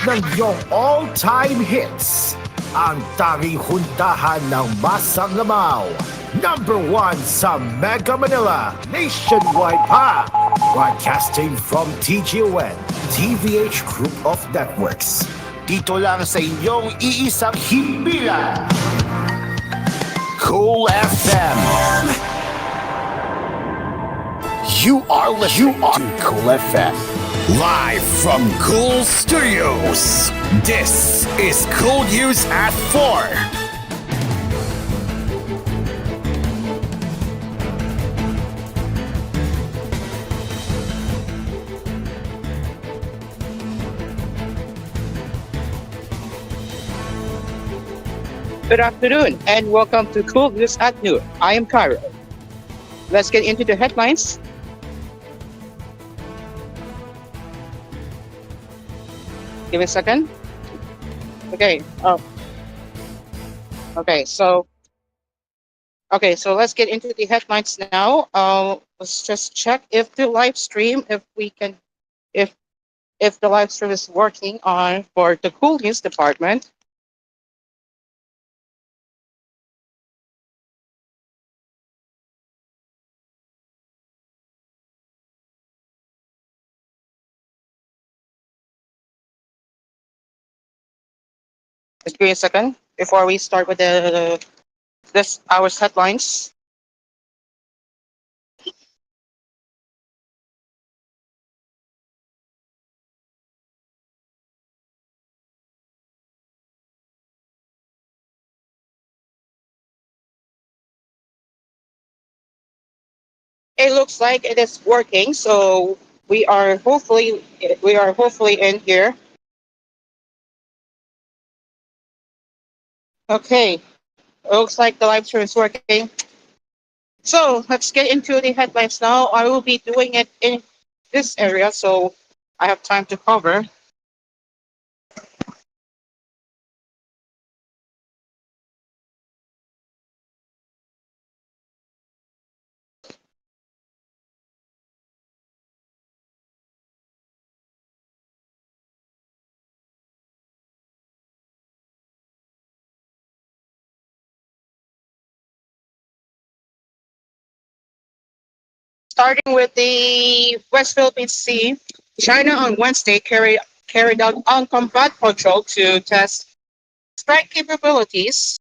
ng iyong all-time hits. Ang tanging huntahan ng Masanglamaw. Number 1 sa Mega Manila, nationwide pa. Broadcasting from TGON, TVH Group of Networks. Dito lang sa inyong iisang himpilan. Cool FM. You are listening to Cool FM. Live from Cool Studios. This is koolNews at 4. Good afternoon and welcome to Cool News at Noon. I am Cairo. Let's get into the headlines. Give me a second. Okay. So let's get into the headlines now. Let's just check if the live stream, if the live stream is working on for the Cool News department. Just give me a second before we start with this hour's headlines. It looks like it is working, so we are hopefully in here. Okay, looks like the live stream is working. So let's get into the headlines now. I will be doing it in this area, so I have time to cover. Starting with the West Philippine Sea, China on Wednesday carried out on-combat patrol to test strike capabilities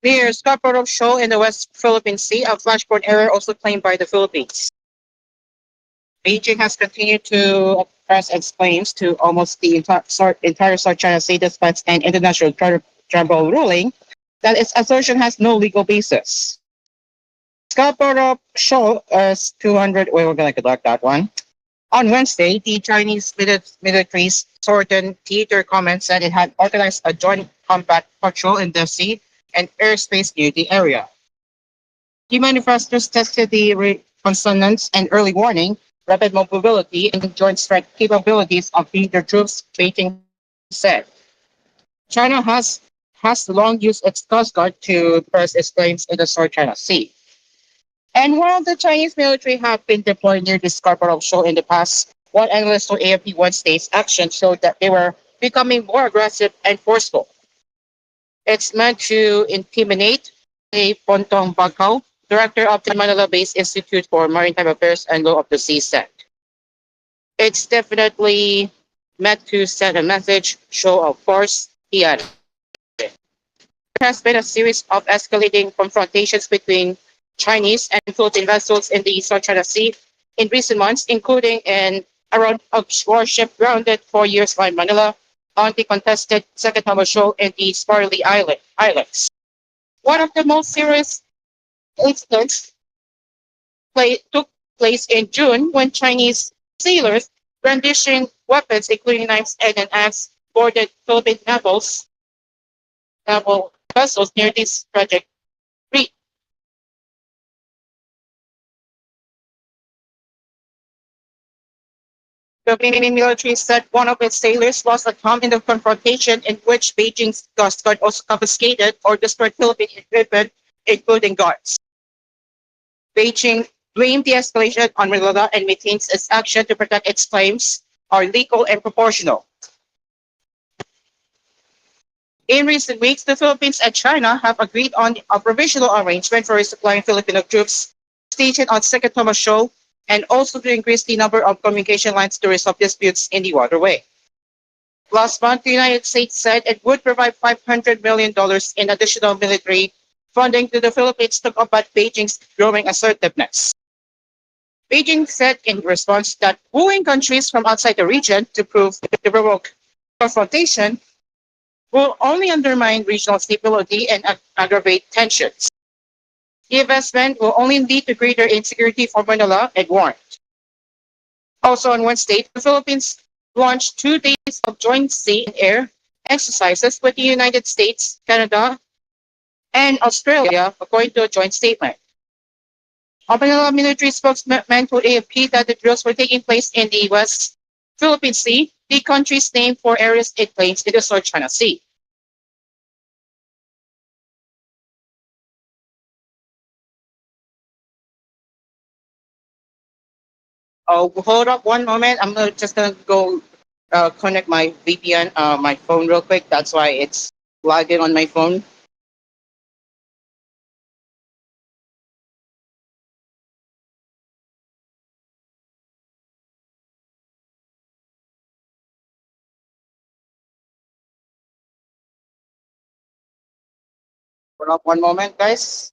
near Scarborough Shoal in the West Philippine Sea, a flashpoint area also claimed by the Philippines. Beijing has continued to press its claims to almost the entire South China Sea despite an international tribunal ruling that its assertion has no legal basis. Scarborough Shoal is 200. Wait, we're gonna conduct that one. On Wednesday, the Chinese military's Swordon Theater comments that it had organized a joint combat patrol in the sea and airspace near the area. The manifestors tested the reconnaissance and early warning, rapid mobility, and joint strike capabilities of theater troops, Beijing said. China has long used its Coast Guard to press its claims in the South China Sea. And while the Chinese military have been deployed near the Scarborough Shoal in the past, one analyst told AFP Wednesday's action showed that they were becoming more aggressive and forceful. It's meant to intimidate a Pontong Bagao, director of the Manila-based Institute for Maritime Affairs and Law of the Sea, said. It's definitely meant to send a message, show of force, he added. There has been a series of escalating confrontations between Chinese and Philippine vessels in the South China Sea in recent months, including an around offshore ship grounded 4 years by Manila on the contested Second Harbor Shoal in the Spratly Islands. One of the most serious incidents took place in June when Chinese sailors brandishing weapons, including knives and an axe, boarded Philippine naval vessels near this project. The Philippine military said one of its sailors lost a thumb in the confrontation in which Beijing's Coast Guard also confiscated or destroyed Philippine equipment, including guards. Beijing blamed the escalation on Manila and maintains its action to protect its claims are legal and proportional. In recent weeks, the Philippines and China have agreed on a provisional arrangement for resupplying Filipino troops stationed on Second Thomas Shoal and also to increase the number of communication lines to resolve disputes in the waterway. Last month, the United States said it would provide $500 million in additional military funding to the Philippines to combat Beijing's growing assertiveness. Beijing said in response that wooing countries from outside the region to provoke confrontation will only undermine regional stability and aggravate tensions. The investment will only lead to greater insecurity for Manila and warned. Also on Wednesday, the Philippines launched 2 days of joint sea and air exercises with the United States, Canada, and Australia, according to a joint statement. A Manila military spokesman told AFP that the drills were taking place in the West Philippine Sea, the country's name for areas it claims in the South China Sea. Oh, hold up one moment. Just gonna go connect my VPN, my phone real quick. That's why it's lagging on my phone. Hold up one moment, guys.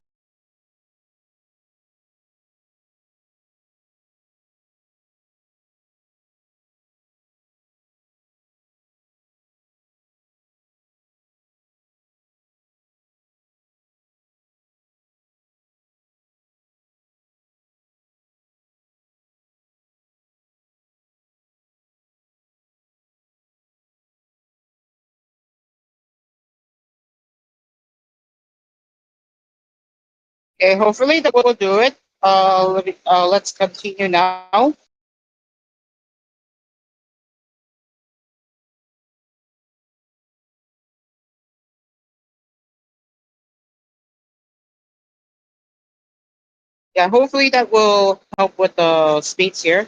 Okay, hopefully that will do it. Let's continue now. Yeah, hopefully that will help with the speeds here.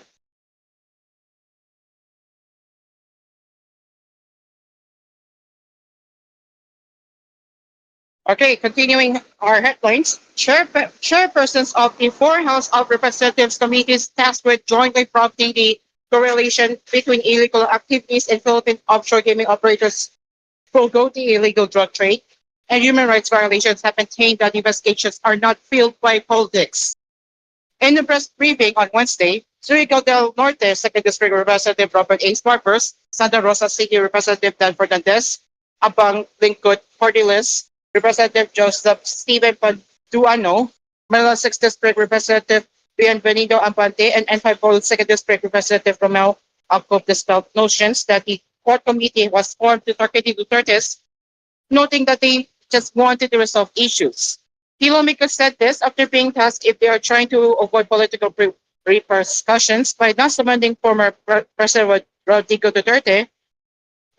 Okay, continuing our headlines. Chairpersons of the four House of Representatives committees tasked with jointly prompting the correlation between illegal activities in Philippine offshore gaming operators forego the illegal drug trade and human rights violations have maintained that investigations are not fueled by politics. In the press briefing on Wednesday, Surigao del Norte Second District Representative Robert A. Sparpers, Santa Rosa City Representative Dan Fernandez, Abang Lingkod Party List, Representative Joseph Stephen Paduano, Manila 6th District Representative Bienvenido Ampante, and N5 Bold 2nd District Representative Romel Alcop dispelled notions that the court committee was formed to target the Dutertes, noting that they just wanted to resolve issues. The lawmakers said this after being tasked if they are trying to avoid political repercussions by not summoning former President Rodrigo Duterte,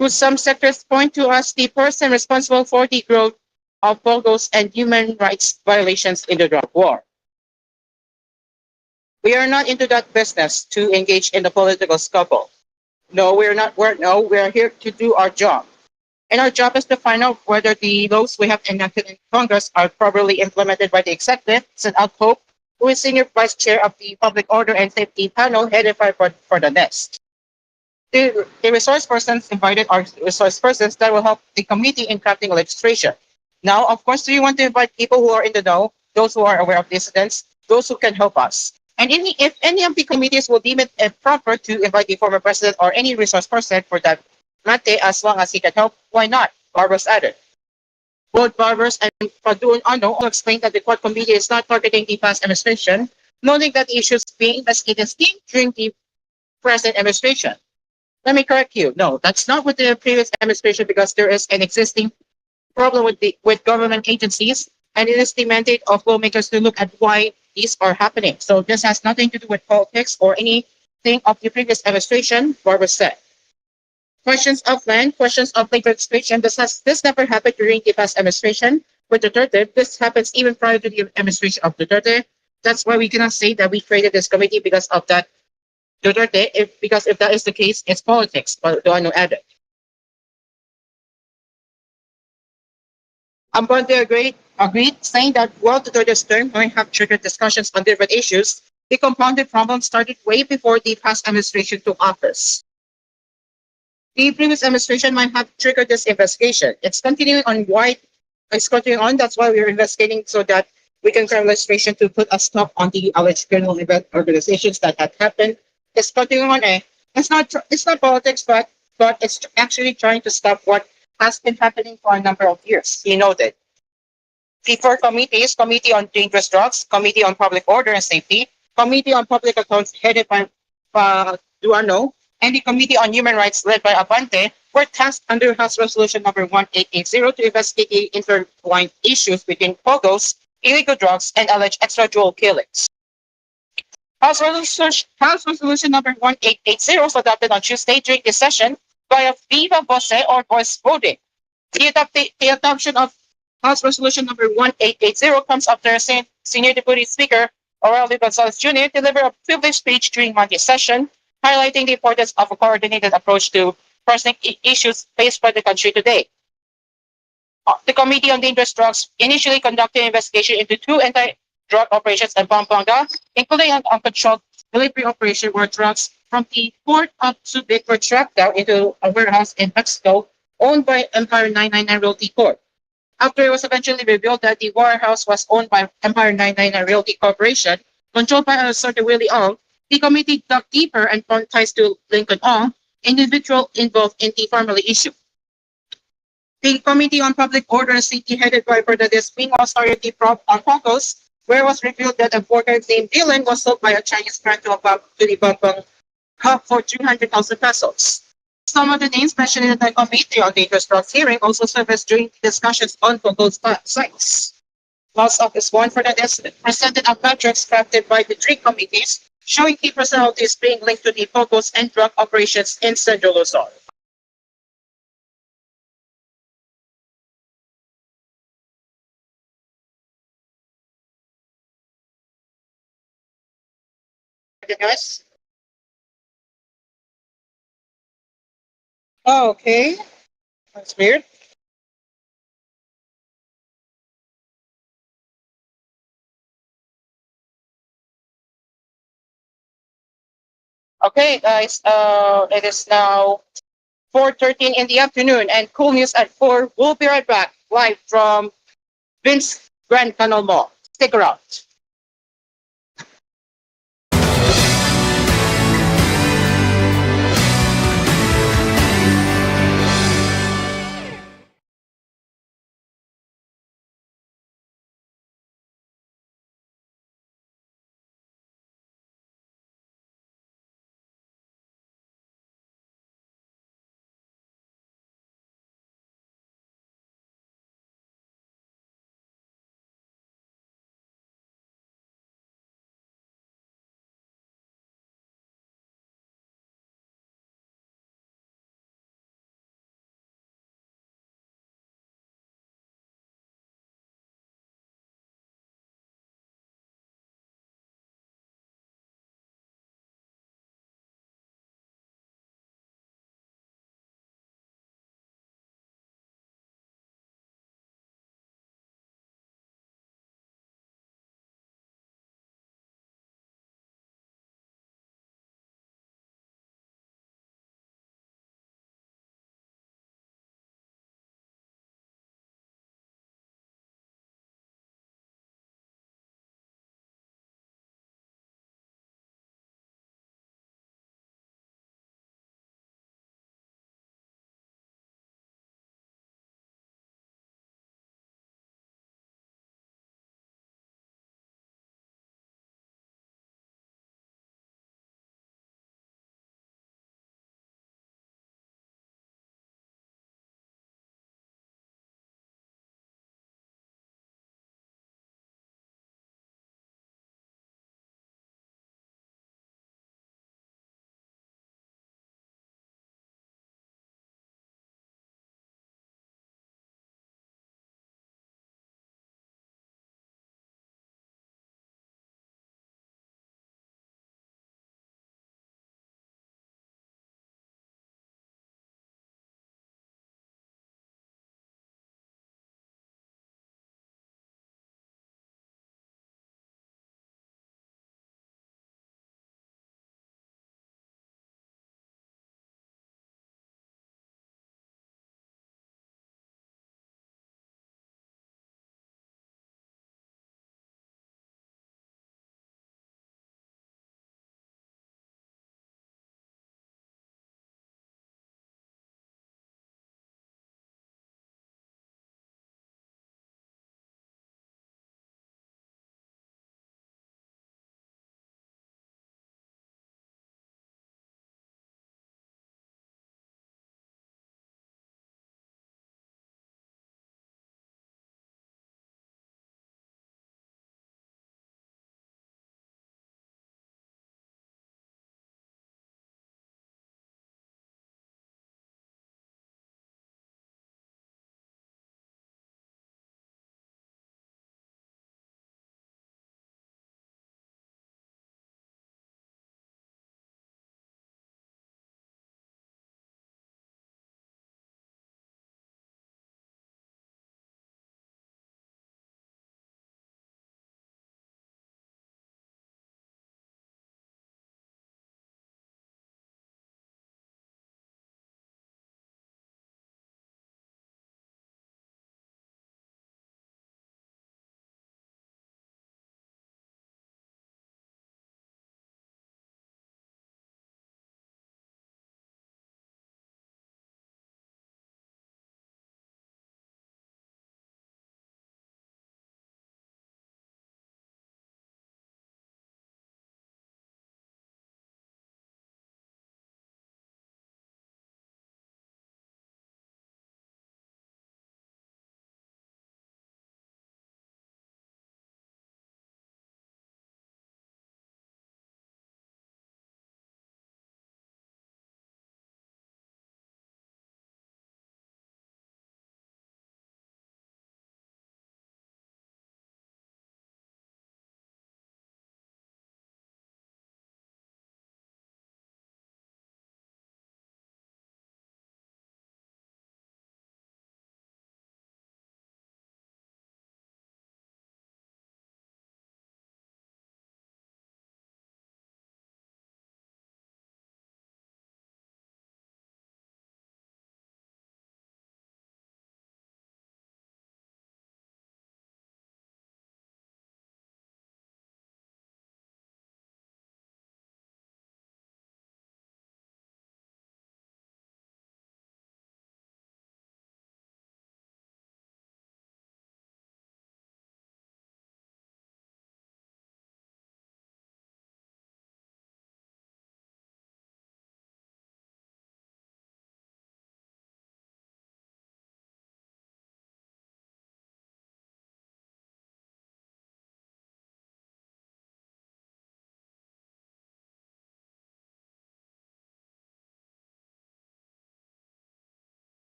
who some sectors point to as the person responsible for the growth of bogos and human rights violations in the drug war. We are not into that business to engage in the political scuffle. No, we're not. We're here to do our job. And our job is to find out whether the laws we have enacted in Congress are properly implemented by the executive, said Al Pope, who is senior vice chair of the Public Order and Safety panel headed for the NEST. The resource persons invited are resource persons that will help the committee in crafting legislation. Now, of course, we want to invite people who are in the know, those who are aware of the incidents, those who can help us. And if any of the committees will deem it proper to invite the former president or any resource person for that matter, as long as he can help, why not? Barbers added. Both Barbers and Padun Ano all explained that the court committee is not targeting the past administration, noting that the issues being investigated came during the present administration. Let me correct you. No, that's not with the previous administration because there is an existing problem with government agencies, and it is the mandate of lawmakers to look at why these are happening. So this has nothing to do with politics or anything of the previous administration, Barbara said. Questions of labor expansion. This never happened during the past administration with Duterte. This happens even prior to the administration of Duterte. That's why we cannot say that we created this committee because of that Duterte, because if that is the case, it's politics. But Duano added. Ambonte agreed, saying that while Duterte's term may have triggered discussions on different issues, the compounded problem started way before the past administration took office. The previous administration might have triggered this investigation. It's continuing on. That's why we're investigating so that we can create legislation to put a stop on the alleged criminal event organizations that had happened. It's continuing on. It's not politics, but it's actually trying to stop what has been happening for a number of years. He noted. The four committees: Committee on Dangerous Drugs, Committee on Public Order and Safety, Committee on Public Accounts headed by Duano, and the Committee on Human Rights led by Abante were tasked under House Resolution number 1880 to investigate the intertwined issues between POGOs, illegal drugs, and alleged extrajudicial killings. House Resolution number 1880 was adopted on Tuesday during this session via viva voce or voice voting. The adoption of House Resolution number 1880 comes after Senior Deputy Speaker Aurelio Gonzalez Jr. delivered a privileged speech during Monday's session, highlighting the importance of a coordinated approach to pressing issues faced by the country today. The Committee on Dangerous Drugs initially conducted an investigation into two anti-drug operations in Pampanga, including an uncontrolled delivery operation where drugs from the port of Subic were tracked down into a warehouse in Mexico owned by Empire 999 Realty Corp. After it was eventually revealed that the warehouse was owned by Empire 999 Realty Corporation, controlled by Sir Willie Ong, the committee dug deeper and found ties to Lincoln Ong, individual involved in the family issue. The Committee on Public Order and Safety, headed by Bernadette meanwhile started the probe on Pocos, where it was revealed that a worker named Dylan was sold by a Chinese brand to the Bambang Hub for 300,000 pesos. Some of the names mentioned in the Committee on Dangerous Drugs hearing also surfaced during discussions on Pocos sites. Lots of is one for the desk presented a metrics crafted by the three committees, showing key personalities being linked to the Pocos and drug operations in Central Luzon. Guys? Oh, okay. That's weird. Okay, guys. It is now 4:13 in the afternoon, and Cool News at 4. We'll be right back live from Vince Grand Canal Mall. Stick around.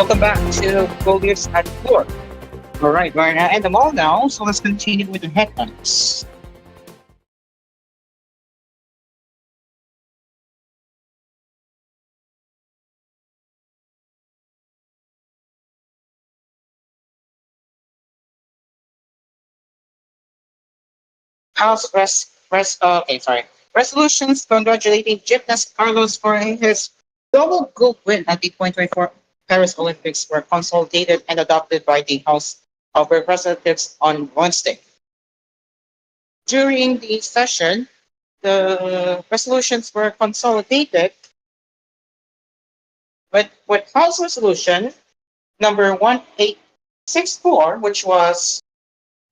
Welcome back to koolNews at 4. All right, we're in the mall now, so let's continue with the headlines. House okay, sorry. Resolutions congratulating gymnast Carlos for his double gold win at the 2024 Paris Olympics were consolidated and adopted by the House of Representatives on Wednesday. During the session, the resolutions were consolidated with House Resolution number 1864, which was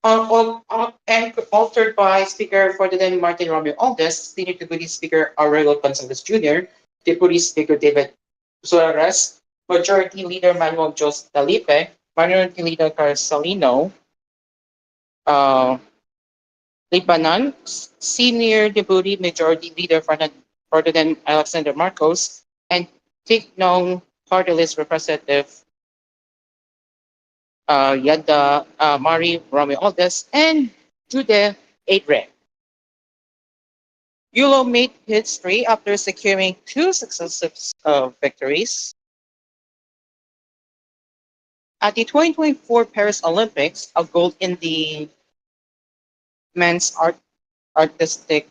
and altered by Speaker Ferdinand Martin Romeo Aldes, Senior Deputy Speaker Aurelio Gonzalez Jr., Deputy Speaker David Suarez, Majority Leader Manuel Jos Dalipe, Minority Leader Carcelino, uh, Lipanan, Senior Deputy Majority Leader Ferdinand Alexander Marcos, and Tignong Party List Representative Yada Mari Romeo Aldes, and Jude Adre. Yulo made history after securing two successive victories. At the 2024 Paris Olympics, a gold in the men's artistic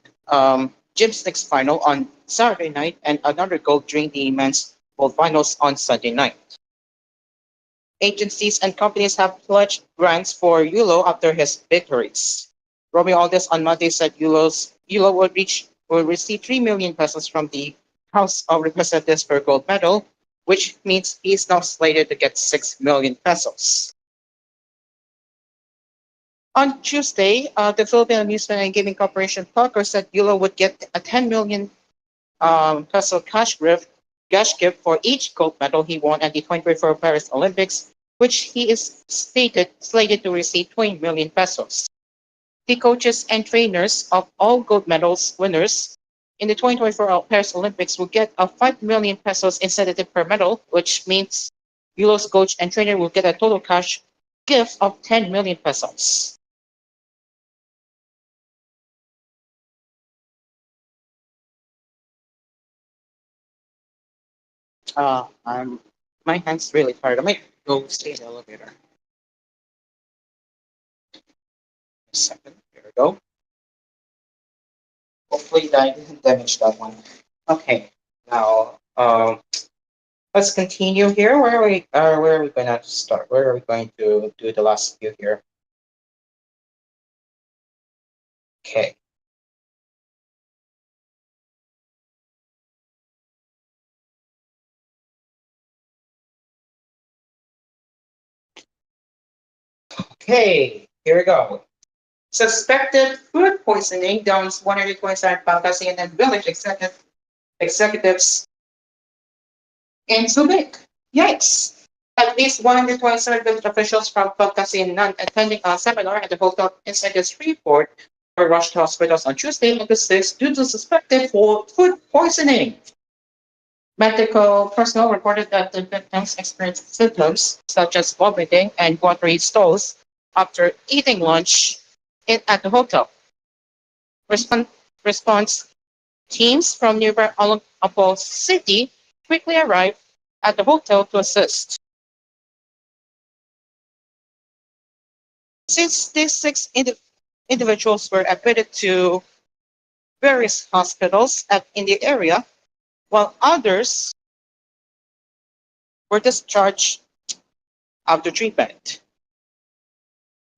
gymnastics final on Saturday night and another gold during the men's gold finals on Sunday night. Agencies and companies have pledged grants for Yulo after his victories. Romeo Aldes on Monday said Yulo will receive 3 million pesos from the House of Representatives for gold medal, which means he is now slated to get 6 million pesos. On Tuesday, the Philippine Amusement and Gaming Corporation Parker said Yulo would get a 10 million peso cash gift for each gold medal he won at the 2024 Paris Olympics, which he is slated to receive 20 million pesos. The coaches and trainers of all gold medals winners in the 2024 Paris Olympics will get a 5 million pesos incentive per medal, which means Yulo's coach and trainer will get a total cash gift of 10 million pesos. I'm my hand's really tired. I might go stay in the elevator. A second. Here we go. Hopefully that didn't damage that one. Okay. Now let's continue here. Where are we gonna start? Where are we going to do the last few here? Okay. Okay, here we go. Suspected food poisoning downs 127 Pangasinan and village executives in Subic. Yikes. At least 127 village officials from Pangasinan attending a seminar at the hotel inside this report were rushed to hospitals on Tuesday, August 6th due to suspected food poisoning. Medical personnel reported that the victims experienced symptoms such as vomiting and watery stools after eating lunch at the hotel. Respon- Response teams from nearby Olongapo City quickly arrived at the hotel to assist. Since these individuals were admitted to various hospitals in the area, while others were discharged after treatment.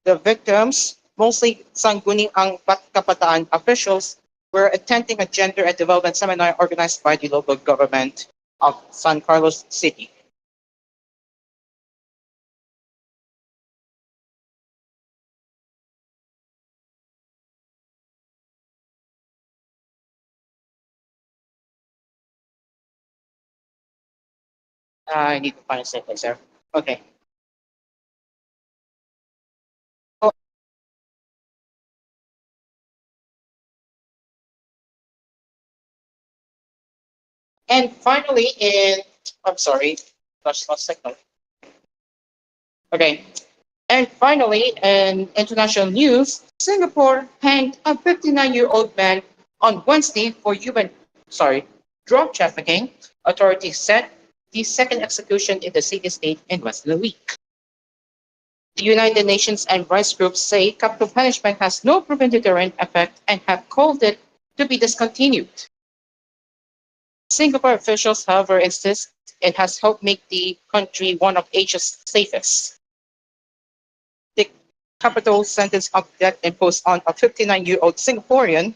The victims, mostly Sangguniang Kabataan officials, were attending a gender and development seminar organized by the local government of San Carlos City. I need to find a safe place there. Okay. Oh, and finally, I'm sorry, lost signal. Okay. And finally, in international news, Singapore hanged a 59-year-old man on Wednesday for drug trafficking. Authorities said the second execution in the city-state in less than a week. The United Nations and rights groups say capital punishment has no proven deterrent effect and have called it to be discontinued. Singapore officials, however, insist it has helped make the country one of Asia's safest. The capital sentence of death imposed on a 59-year-old Singaporean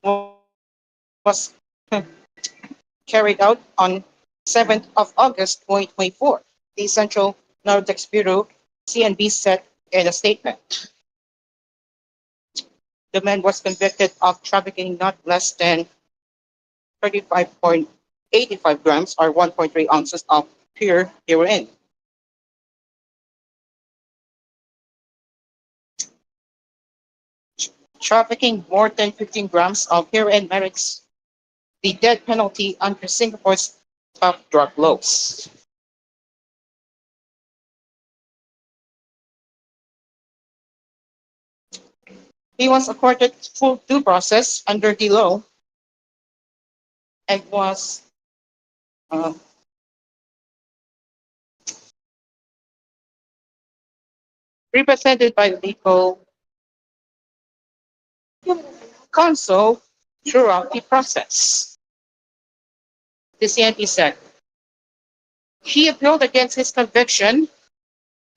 was carried out on 7th of August 2024, the Central Narcotics Bureau, CNB, said in a statement. The man was convicted of trafficking not less than 35.85 grams or 1.3 ounces of pure heroin. Trafficking more than 15 grams of heroin merits the death penalty under Singapore's tough drug laws. He was accorded full due process under the law and was represented by legal counsel throughout the process. The CNP said he appealed against his conviction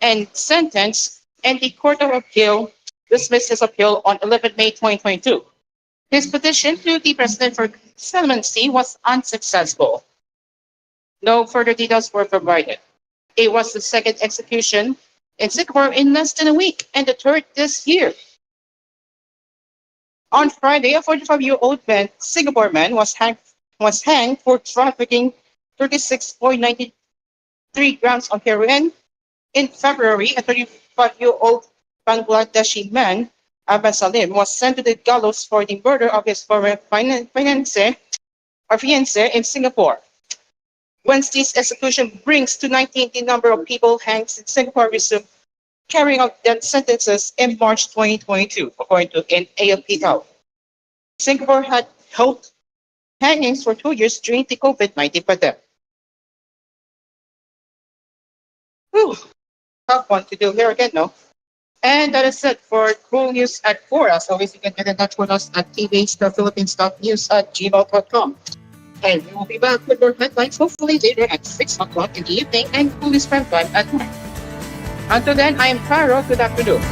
and sentence, and the Court of Appeal dismissed his appeal on 11 May 2022. His petition to the President for clemency was unsuccessful. No further details were provided. It was the second execution in Singapore in less than a week and the third this year. On Friday, a 45-year-old Singapore man was hanged for trafficking 36.93 grams of heroin. In February, a 35-year-old Bangladeshi man, Abba Salim, was sent to the gallows for the murder of his former fiancée in Singapore. Wednesday's execution brings to 19 the number of people hanged since Singapore resumed carrying out death sentences in March 2022, according to an AFP tally. Singapore had held hangings for 2 years during the COVID-19 pandemic. Whew, tough one to do here again, no? And that is it for koolNews at 4. As always, you can get in touch with us at tvh.philippines.news@gmail.com. And we will be back with more headlines hopefully later at 6 o'clock in the evening and koolNews prime time at 9. Until then, I am Caro. Good afternoon.